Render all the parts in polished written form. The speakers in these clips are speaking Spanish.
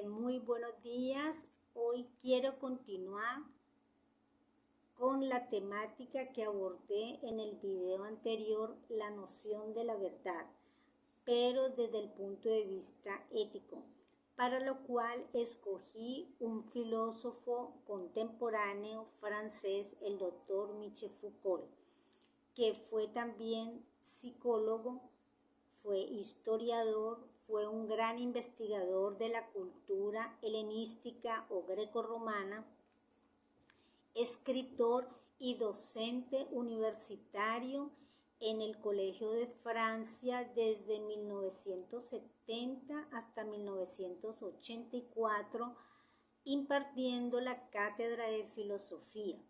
Muy buenos días. Hoy quiero continuar con la temática que abordé en el video anterior, la noción de la verdad, pero desde el punto de vista ético, para lo cual escogí un filósofo contemporáneo francés, el doctor Michel Foucault, que fue también psicólogo, fue historiador, fue un gran investigador de la cultura helenística o grecorromana, escritor y docente universitario en el Colegio de Francia desde 1970 hasta 1984, impartiendo la cátedra de filosofía.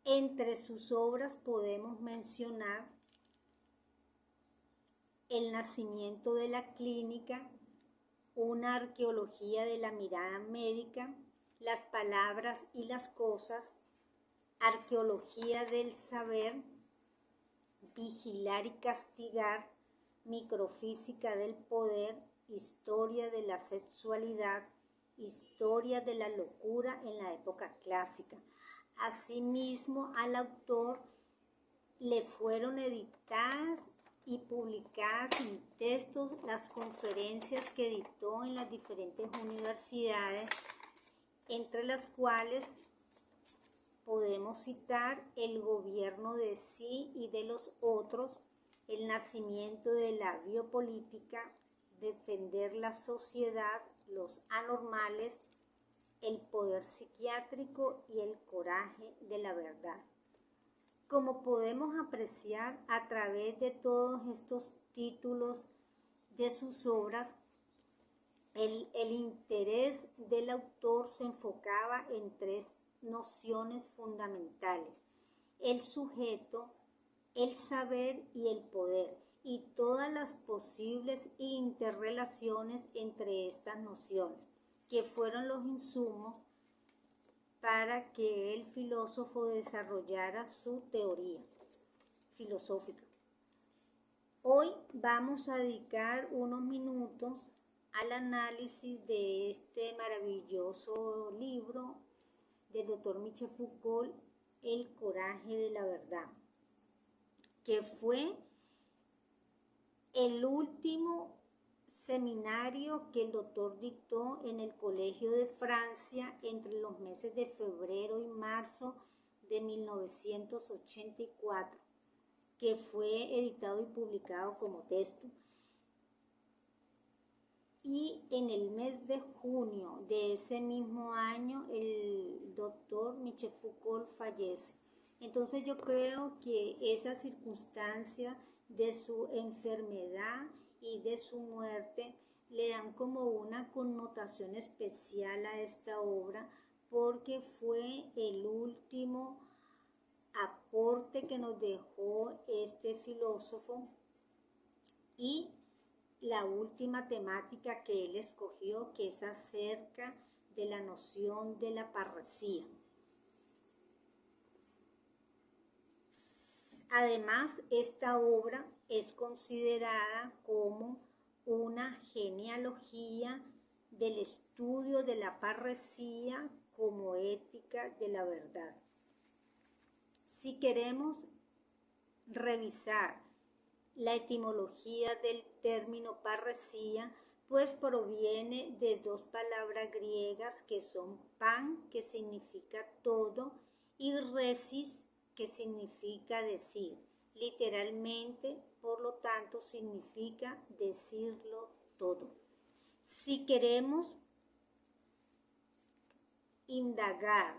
Entre sus obras podemos mencionar El nacimiento de la clínica, una arqueología de la mirada médica, Las palabras y las cosas, Arqueología del saber, Vigilar y castigar, Microfísica del poder, Historia de la sexualidad, Historia de la locura en la época clásica. Asimismo, al autor le fueron editadas y publicadas en textos las conferencias que dictó en las diferentes universidades, entre las cuales podemos citar El gobierno de sí y de los otros, El nacimiento de la biopolítica, Defender la sociedad, Los anormales, El poder psiquiátrico y El coraje de la verdad. Como podemos apreciar a través de todos estos títulos de sus obras, el interés del autor se enfocaba en tres nociones fundamentales: el sujeto, el saber y el poder, y todas las posibles interrelaciones entre estas nociones, que fueron los insumos para que el filósofo desarrollara su teoría filosófica. Hoy vamos a dedicar unos minutos al análisis de este maravilloso libro del doctor Michel Foucault, El coraje de la verdad, que fue el último seminario que el doctor dictó en el Colegio de Francia entre los meses de febrero y marzo de 1984, que fue editado y publicado como texto. Y en el mes de junio de ese mismo año, el doctor Michel Foucault fallece. Entonces yo creo que esa circunstancia de su enfermedad y de su muerte le dan como una connotación especial a esta obra, porque fue el último aporte que nos dejó este filósofo y la última temática que él escogió, que es acerca de la noción de la parresía. Además, esta obra es considerada como una genealogía del estudio de la parresía como ética de la verdad. Si queremos revisar la etimología del término parresía, pues proviene de dos palabras griegas que son pan, que significa todo, y resis, que significa decir. Literalmente, por lo tanto, significa decirlo todo. Si queremos indagar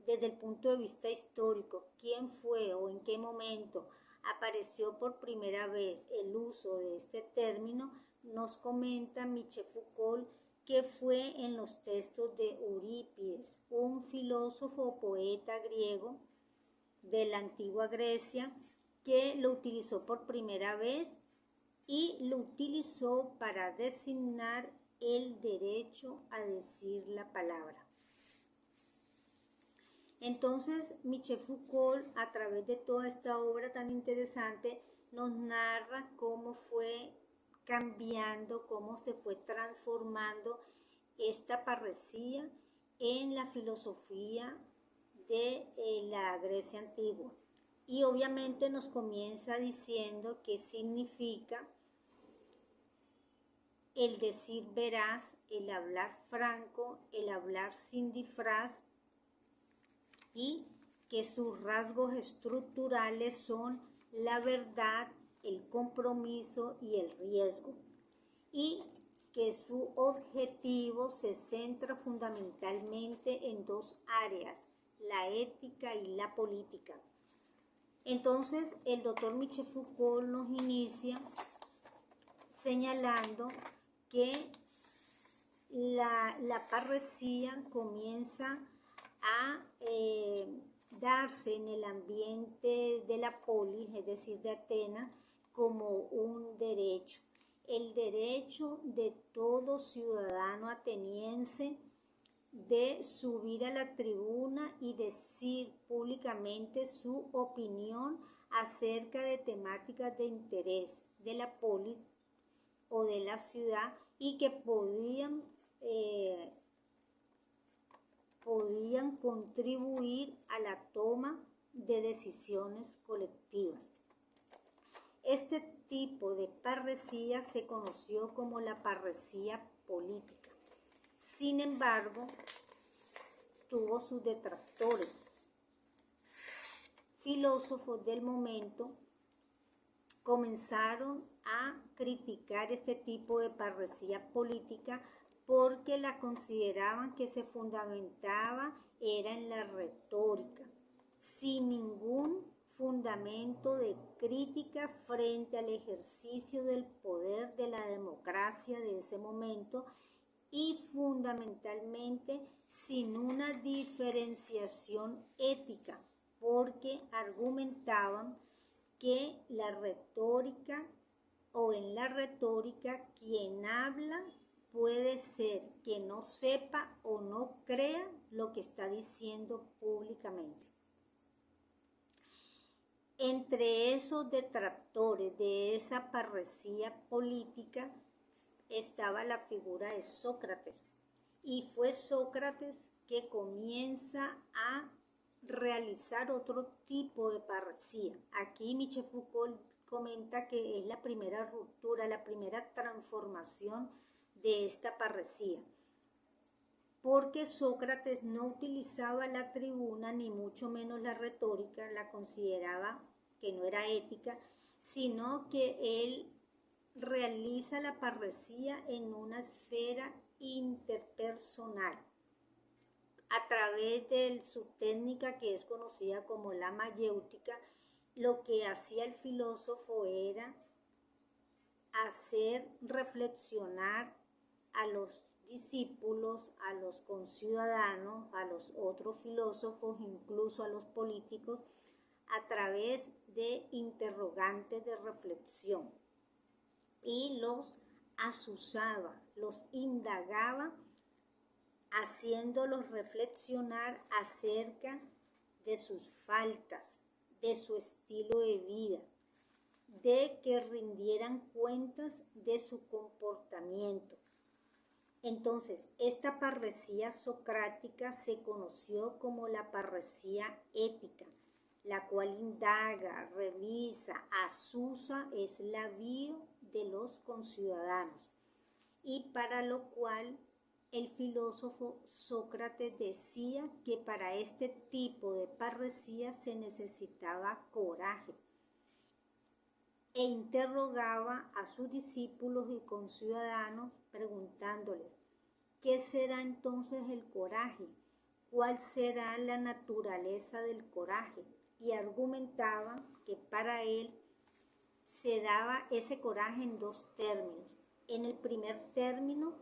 desde el punto de vista histórico quién fue o en qué momento apareció por primera vez el uso de este término, nos comenta Michel Foucault que fue en los textos de Eurípides, un filósofo poeta griego de la antigua Grecia, que lo utilizó por primera vez y lo utilizó para designar el derecho a decir la palabra. Entonces, Michel Foucault, a través de toda esta obra tan interesante, nos narra cómo fue cambiando, cómo se fue transformando esta parresía en la filosofía de la Grecia antigua. Y obviamente nos comienza diciendo qué significa el decir veraz, el hablar franco, el hablar sin disfraz, y que sus rasgos estructurales son la verdad, el compromiso y el riesgo, y que su objetivo se centra fundamentalmente en dos áreas, la ética y la política. Entonces, el doctor Michel Foucault nos inicia señalando que la parresía comienza a darse en el ambiente de la polis, es decir, de Atenas, como un derecho. El derecho de todo ciudadano ateniense de subir a la tribuna y decir públicamente su opinión acerca de temáticas de interés de la polis o de la ciudad, y que podían contribuir a la toma de decisiones colectivas. Este tipo de parresía se conoció como la parresía política. Sin embargo, tuvo sus detractores. Filósofos del momento comenzaron a criticar este tipo de parresía política porque la consideraban que se fundamentaba era en la retórica, sin ningún fundamento de crítica frente al ejercicio del poder de la democracia de ese momento, y fundamentalmente sin una diferenciación ética, porque argumentaban que la retórica, o en la retórica, quien habla puede ser que no sepa o no crea lo que está diciendo públicamente. Entre esos detractores de esa parresía política estaba la figura de Sócrates, y fue Sócrates que comienza a realizar otro tipo de parresía. Aquí Michel Foucault comenta que es la primera ruptura, la primera transformación de esta parresía, porque Sócrates no utilizaba la tribuna ni mucho menos la retórica, la consideraba que no era ética, sino que él realiza la parresía en una esfera interpersonal a través de su técnica que es conocida como la mayéutica. Lo que hacía el filósofo era hacer reflexionar a los discípulos, a los conciudadanos, a los otros filósofos, incluso a los políticos, a través de interrogantes de reflexión, y los azuzaba, los indagaba, haciéndolos reflexionar acerca de sus faltas, de su estilo de vida, de que rindieran cuentas de su comportamiento. Entonces, esta parresía socrática se conoció como la parresía ética, la cual indaga, revisa, azuza, es la vida de los conciudadanos, y para lo cual el filósofo Sócrates decía que para este tipo de parresía se necesitaba coraje, e interrogaba a sus discípulos y conciudadanos preguntándoles: ¿qué será entonces el coraje? ¿Cuál será la naturaleza del coraje? Y argumentaba que para él se daba ese coraje en dos términos. En el primer término,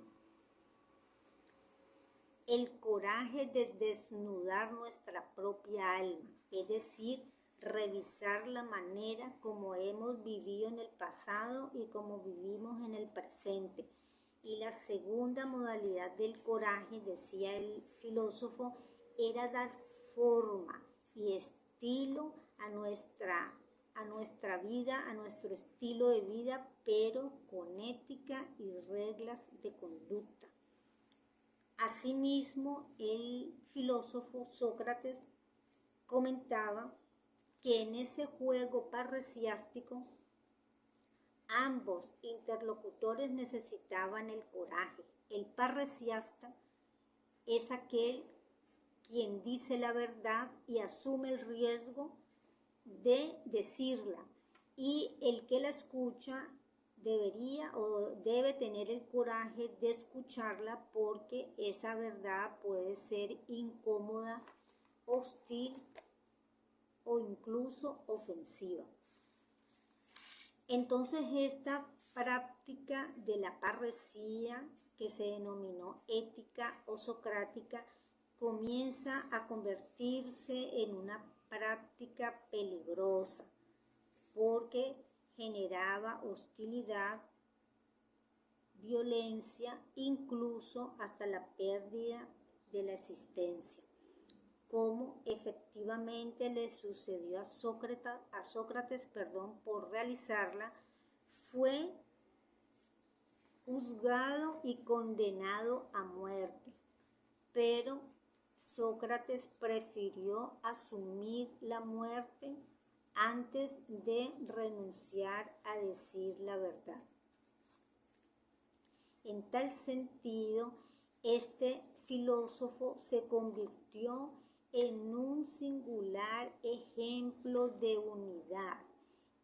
el coraje de desnudar nuestra propia alma, es decir, revisar la manera como hemos vivido en el pasado y como vivimos en el presente. Y la segunda modalidad del coraje, decía el filósofo, era dar forma y estilo a nuestra vida, a nuestro estilo de vida, pero con ética y reglas de conducta. Asimismo, el filósofo Sócrates comentaba que en ese juego parresiástico ambos interlocutores necesitaban el coraje. El parresiasta es aquel quien dice la verdad y asume el riesgo de decirla, y el que la escucha debería o debe tener el coraje de escucharla, porque esa verdad puede ser incómoda, hostil o incluso ofensiva. Entonces esta práctica de la parresía, que se denominó ética o socrática, comienza a convertirse en una práctica peligrosa porque generaba hostilidad, violencia, incluso hasta la pérdida de la existencia, como efectivamente le sucedió a Sócrates, por realizarla. Fue juzgado y condenado a muerte, pero Sócrates prefirió asumir la muerte antes de renunciar a decir la verdad. En tal sentido, este filósofo se convirtió en un singular ejemplo de unidad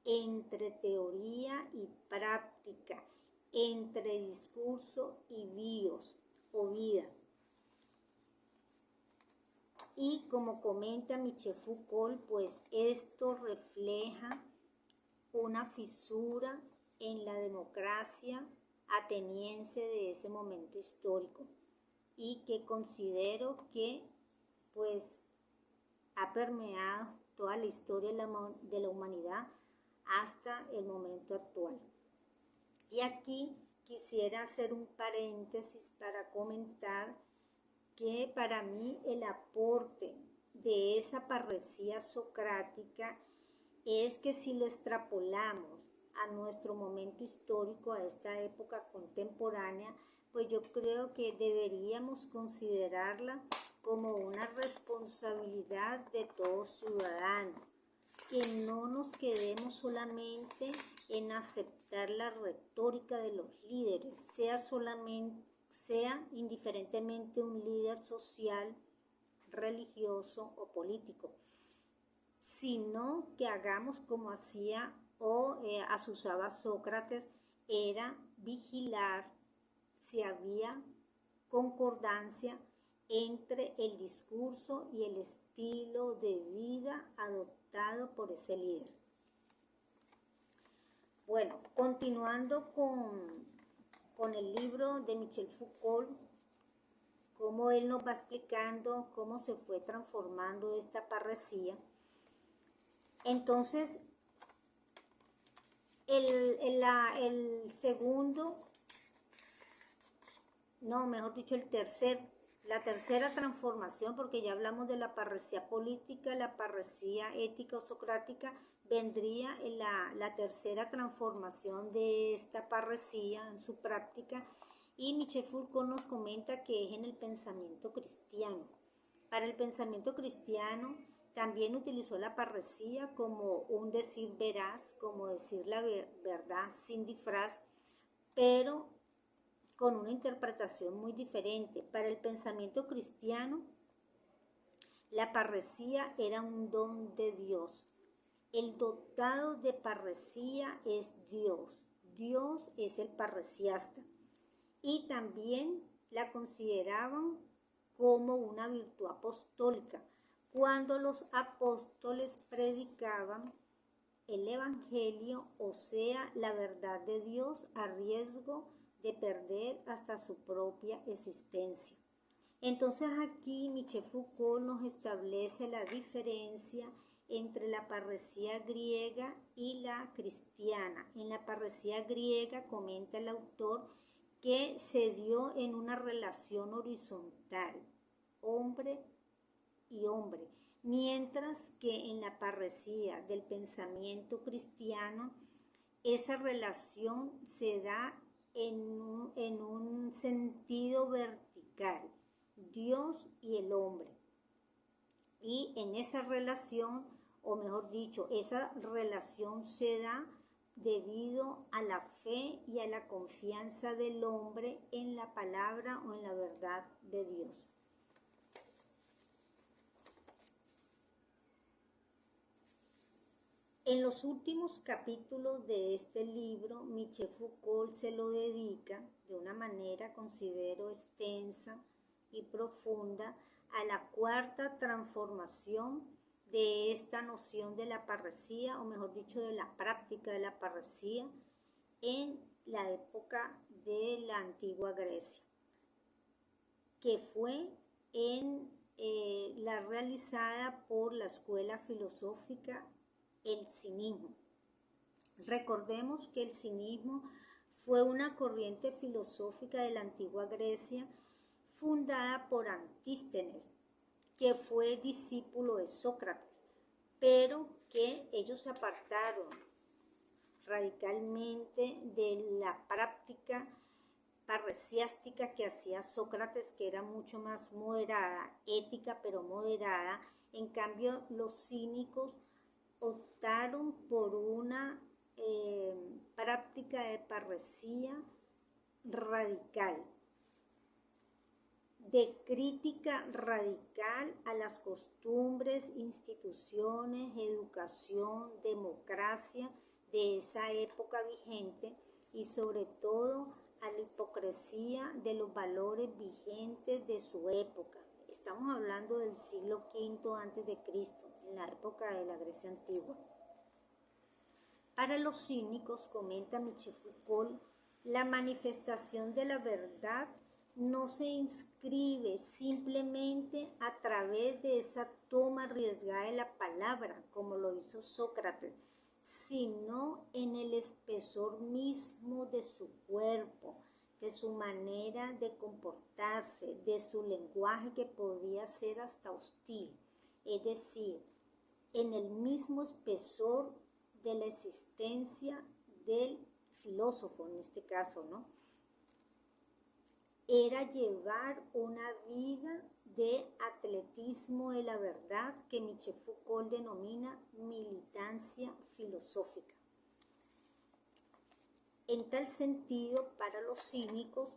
entre teoría y práctica, entre discurso y vida. Y como comenta Michel Foucault, pues esto refleja una fisura en la democracia ateniense de ese momento histórico, y que considero que pues ha permeado toda la historia de la humanidad hasta el momento actual. Y aquí quisiera hacer un paréntesis para comentar que para mí el aporte de esa parresía socrática es que si lo extrapolamos a nuestro momento histórico, a esta época contemporánea, pues yo creo que deberíamos considerarla como una responsabilidad de todo ciudadano, que no nos quedemos solamente en aceptar la retórica de los líderes, sea indiferentemente un líder social, religioso o político, sino que hagamos como hacía o asusaba Sócrates, era vigilar si había concordancia entre el discurso y el estilo de vida adoptado por ese líder. Bueno, continuando con el libro de Michel Foucault, cómo él nos va explicando cómo se fue transformando esta parresía. Entonces, la tercera transformación, porque ya hablamos de la parresía política, la parresía ética o socrática, vendría en la tercera transformación de esta parresía en su práctica, y Michel Foucault nos comenta que es en el pensamiento cristiano. Para el pensamiento cristiano también utilizó la parresía como un decir veraz, como decir la verdad sin disfraz, pero con una interpretación muy diferente. Para el pensamiento cristiano, la parresía era un don de Dios. El dotado de parresía es Dios. Dios es el parresiasta. Y también la consideraban como una virtud apostólica, cuando los apóstoles predicaban el evangelio, o sea, la verdad de Dios, a riesgo de perder hasta su propia existencia. Entonces aquí Michel Foucault nos establece la diferencia entre la parresía griega y la cristiana. En la parresía griega, comenta el autor, que se dio en una relación horizontal, hombre y hombre, mientras que en la parresía del pensamiento cristiano, esa relación se da en un sentido vertical, Dios y el hombre. Y en esa relación, o mejor dicho, esa relación se da debido a la fe y a la confianza del hombre en la palabra o en la verdad de Dios. En los últimos capítulos de este libro, Michel Foucault se lo dedica de una manera, considero, extensa y profunda a la cuarta transformación de esta noción de la parresía, o mejor dicho, de la práctica de la parresía en la época de la antigua Grecia, que fue la realizada por la escuela filosófica el cinismo. Recordemos que el cinismo fue una corriente filosófica de la antigua Grecia fundada por Antístenes, que fue discípulo de Sócrates, pero que ellos se apartaron radicalmente de la práctica parresiástica que hacía Sócrates, que era mucho más moderada, ética pero moderada. En cambio, los cínicos optaron por una práctica de parresía radical, de crítica radical a las costumbres, instituciones, educación, democracia de esa época vigente y sobre todo a la hipocresía de los valores vigentes de su época. Estamos hablando del siglo V a.C., en la época de la Grecia antigua. Para los cínicos, comenta Michel Foucault, la manifestación de la verdad no se inscribe simplemente a través de esa toma arriesgada de la palabra, como lo hizo Sócrates, sino en el espesor mismo de su cuerpo, de su manera de comportarse, de su lenguaje que podía ser hasta hostil, es decir, en el mismo espesor de la existencia del filósofo, en este caso, ¿no? Era llevar una vida de atletismo de la verdad que Michel Foucault denomina militancia filosófica. En tal sentido, para los cínicos,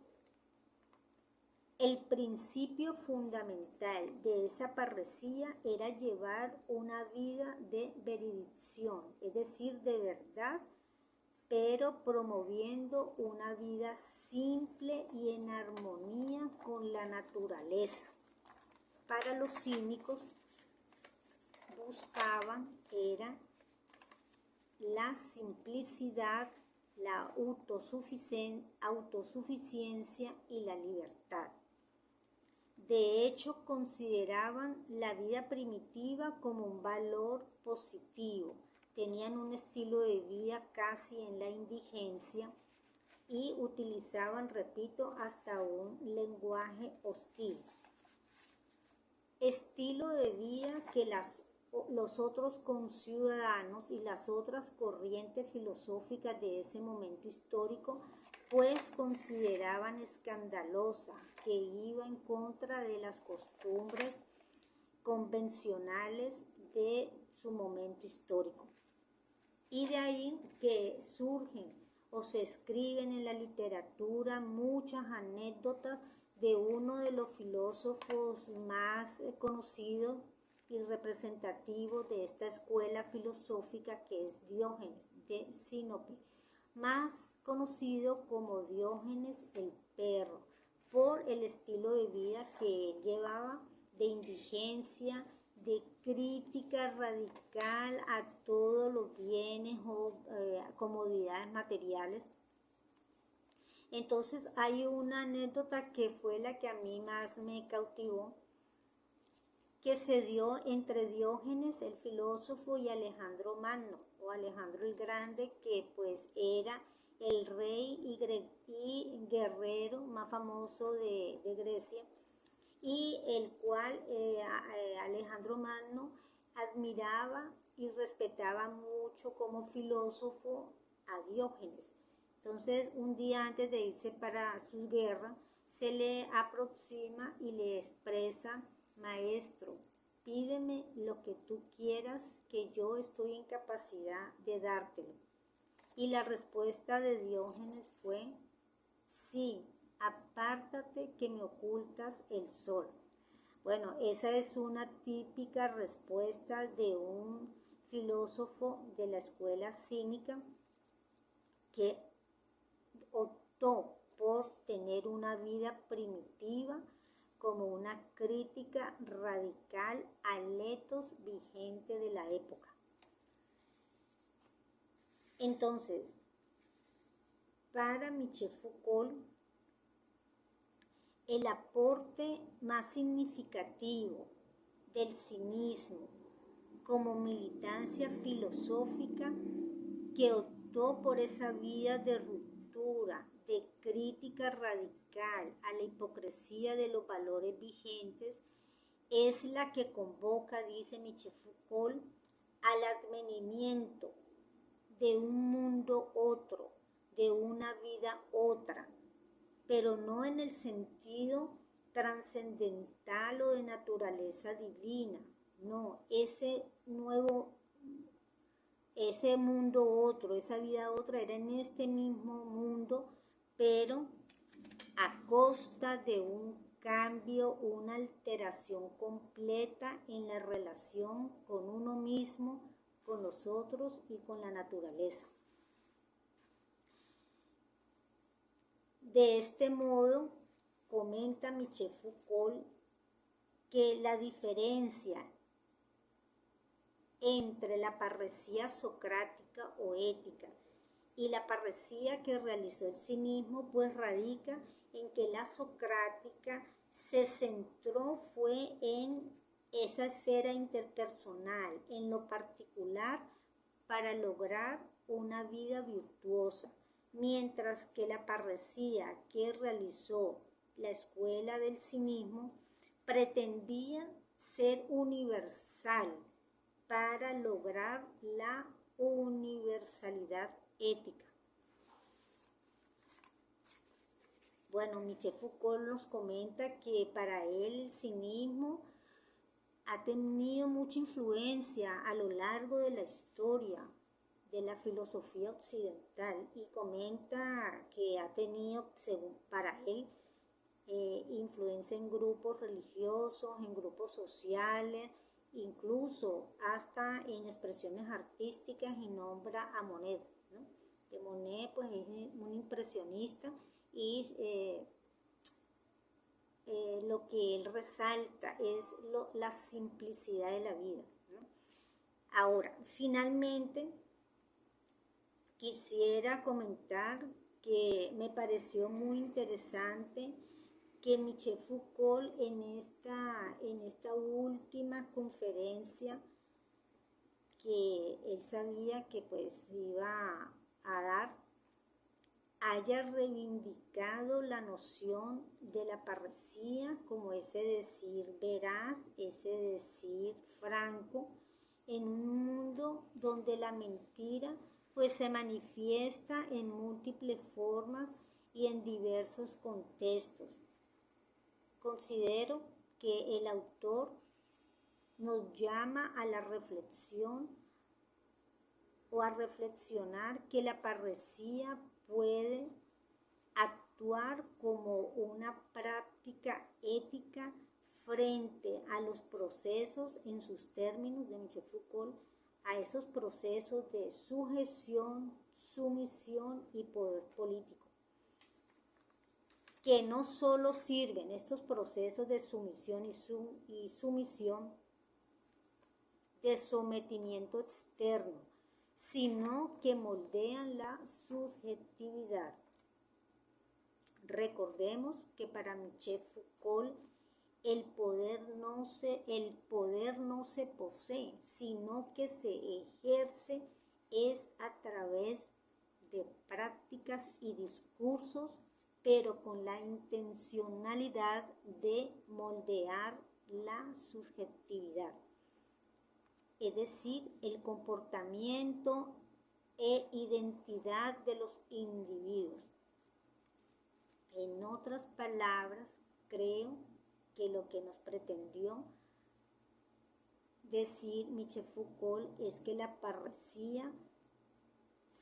el principio fundamental de esa parresía era llevar una vida de veredicción, es decir, de verdad, pero promoviendo una vida simple y en armonía con la naturaleza. Para los cínicos buscaban era la simplicidad, la autosuficiencia y la libertad. De hecho, consideraban la vida primitiva como un valor positivo. Tenían un estilo de vida casi en la indigencia y utilizaban, repito, hasta un lenguaje hostil. Estilo de vida que los otros conciudadanos y las otras corrientes filosóficas de ese momento histórico pues consideraban escandalosa, que iba en contra de las costumbres convencionales de su momento histórico. Y de ahí que surgen o se escriben en la literatura muchas anécdotas de uno de los filósofos más conocidos y representativos de esta escuela filosófica, que es Diógenes de Sinope, más conocido como Diógenes el perro, por el estilo de vida que él llevaba de indigencia, de crítica radical a todos los bienes o comodidades materiales. Entonces hay una anécdota que fue la que a mí más me cautivó, que se dio entre Diógenes el filósofo y Alejandro Magno o Alejandro el Grande, que pues era el rey y guerrero más famoso de Grecia, y el cual Alejandro Magno admiraba y respetaba mucho como filósofo a Diógenes. Entonces, un día antes de irse para su guerra, se le aproxima y le expresa: maestro, pídeme lo que tú quieras, que yo estoy en capacidad de dártelo. Y la respuesta de Diógenes fue: sí, apártate que me ocultas el sol. Bueno, esa es una típica respuesta de un filósofo de la escuela cínica que optó por tener una vida primitiva como una crítica radical al etos vigente de la época. Entonces, para Michel Foucault, el aporte más significativo del cinismo como militancia filosófica, que optó por esa vía de ruptura, de crítica radical a la hipocresía de los valores vigentes, es la que convoca, dice Michel Foucault, al advenimiento de un mundo otro, de una vida otra, pero no en el sentido trascendental o de naturaleza divina, no, ese mundo otro, esa vida otra era en este mismo mundo, pero a costa de un cambio, una alteración completa en la relación con uno mismo, con los otros y con la naturaleza. De este modo, comenta Michel Foucault que la diferencia entre la parresía socrática o ética y la parresía que realizó el cinismo, pues radica en que la socrática se centró fue en esa esfera interpersonal, en lo particular, para lograr una vida virtuosa, mientras que la parresía que realizó la escuela del cinismo pretendía ser universal para lograr la universalidad ética. Bueno, Michel Foucault nos comenta que para él el cinismo ha tenido mucha influencia a lo largo de la historia de la filosofía occidental, y comenta que ha tenido, según para él, influencia en grupos religiosos, en grupos sociales, incluso hasta en expresiones artísticas, y nombra a Monet, ¿no? Que Monet pues es un impresionista, y lo que él resalta es la simplicidad de la vida, ¿no? Ahora, finalmente, quisiera comentar que me pareció muy interesante que Michel Foucault en esta última conferencia que él sabía que pues iba a dar, haya reivindicado la noción de la parresía como ese decir veraz, ese decir franco, en un mundo donde la mentira pues se manifiesta en múltiples formas y en diversos contextos. Considero que el autor nos llama a la reflexión o a reflexionar que la parresía puede actuar como una práctica ética frente a los procesos, en sus términos de Michel Foucault, a esos procesos de sujeción, sumisión y poder político, que no solo sirven estos procesos de sumisión y sumisión de sometimiento externo, sino que moldean la subjetividad. Recordemos que para Michel Foucault el poder no se posee, sino que se ejerce es a través de prácticas y discursos, pero con la intencionalidad de moldear la subjetividad. es decir, el comportamiento e identidad de los individuos. En otras palabras, creo que lo que nos pretendió decir Michel Foucault es que la parresía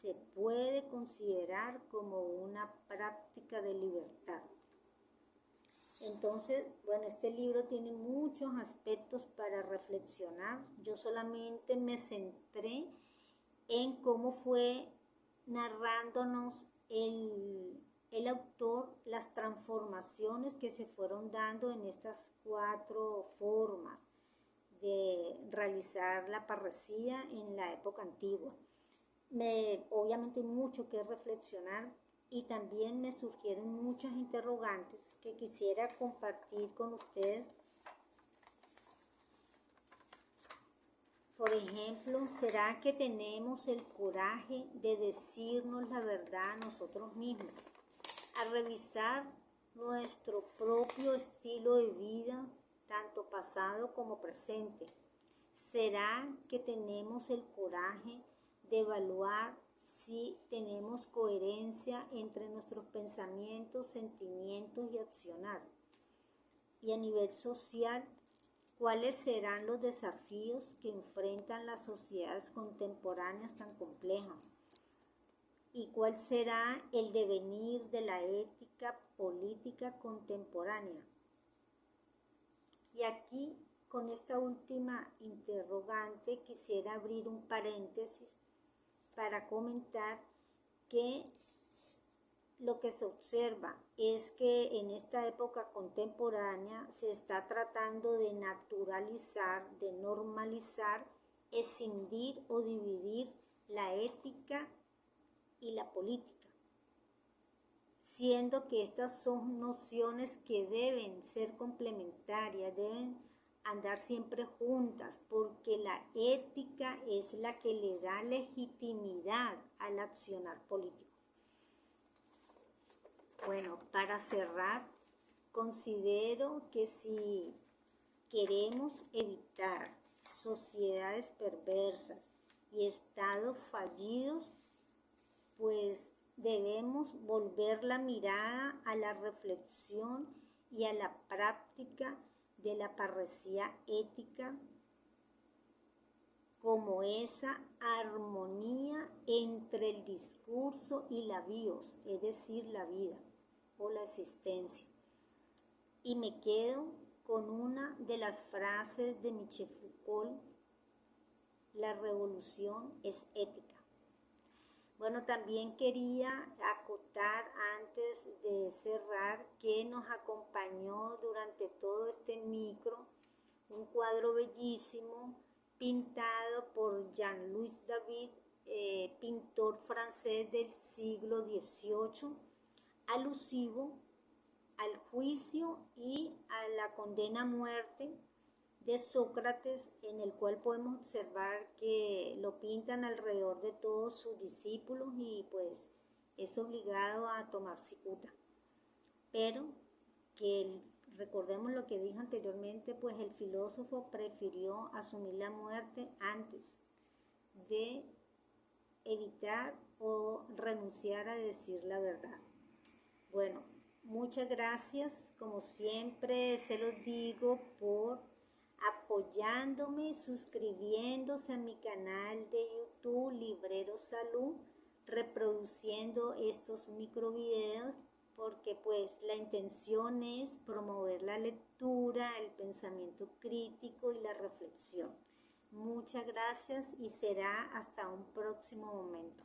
se puede considerar como una práctica de libertad. Entonces, bueno, este libro tiene muchos aspectos para reflexionar. Yo solamente me centré en cómo fue narrándonos el autor las transformaciones que se fueron dando en estas 4 formas de realizar la parresía en la época antigua. Obviamente hay mucho que reflexionar y también me surgieron muchas interrogantes que quisiera compartir con ustedes. Por ejemplo, ¿será que tenemos el coraje de decirnos la verdad a nosotros mismos? A revisar nuestro propio estilo de vida, tanto pasado como presente. ¿Será que tenemos el coraje de evaluar si tenemos coherencia entre nuestros pensamientos, sentimientos y accionar? Y a nivel social, ¿cuáles serán los desafíos que enfrentan las sociedades contemporáneas tan complejas? ¿Y cuál será el devenir de la ética política contemporánea? Y aquí, con esta última interrogante, quisiera abrir un paréntesis para comentar que lo que se observa es que en esta época contemporánea se está tratando de naturalizar, de normalizar, escindir o dividir la ética y la política, siendo que estas son nociones que deben ser complementarias, deben andar siempre juntas, porque la ética es la que le da legitimidad al accionar político. Bueno, para cerrar, considero que si queremos evitar sociedades perversas y estados fallidos, pues debemos volver la mirada a la reflexión y a la práctica de la parresía ética como esa armonía entre el discurso y la bios, es decir, la vida o la existencia. Y me quedo con una de las frases de Michel Foucault: la revolución es ética. Bueno, también quería acotar antes de cerrar que nos acompañó durante todo este micro un cuadro bellísimo pintado por Jean-Louis David, pintor francés del siglo XVIII, alusivo al juicio y a la condena a muerte de Sócrates, en el cual podemos observar que lo pintan alrededor de todos sus discípulos y pues es obligado a tomar cicuta. Pero que recordemos lo que dije anteriormente, pues el filósofo prefirió asumir la muerte antes de evitar o renunciar a decir la verdad. Bueno, muchas gracias, como siempre se los digo, por apoyándome, suscribiéndose a mi canal de YouTube Librero Salud, reproduciendo estos microvideos, porque pues la intención es promover la lectura, el pensamiento crítico y la reflexión. Muchas gracias y será hasta un próximo momento.